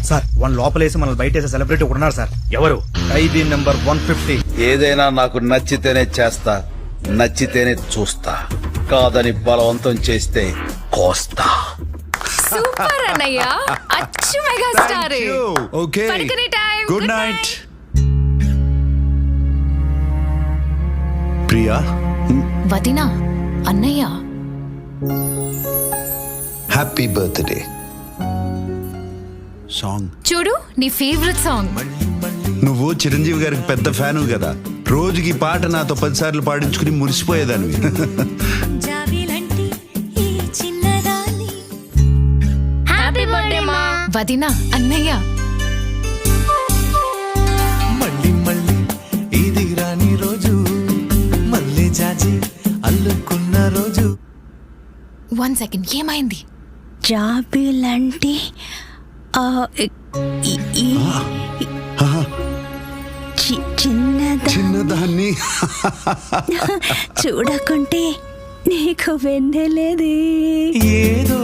Sir one లోపలేసి మనల్ని బయట celebrity ఉన్నారు సార్. ఎవరు? ఖైదీ నెంబర్ 150. ఏదైనా నాకు నచ్చితేనే చేస్తా, నచ్చితేనే చూస్తా, కాదని బలవంతం చేస్తే కోస్తా. సూపర్ అన్నయ్య, అచ్చు మెగా స్టార్. ఓకే, పడుకునే టైం. Good night. ప్రియా, వదినా, అన్నయ్య హ్యాపీ బర్త్డే సాంగ్. చూడు, నీ ఫేవరెట్ సాంగ్. నువ్వు చిరంజీవి గారికి పెద్ద ఫ్యాను కదా, రోజుకి పాట నాతో 10 సార్లు పాడించుకుని మురిసిపోయేదానివి. హ్యాపీ బర్త్డే మా వదినా, అన్నయ్య. మళ్ళీ మళ్ళీ ఇది రాని రోజు, మళ్ళీ జాజి అల్లుకున్న రోజు. 1 సెకండ్, ఏమైంది? జాబిలంటే చిన్నదాన్ని చూడకుంటే నీకు వెన్నెలేది. ఏదో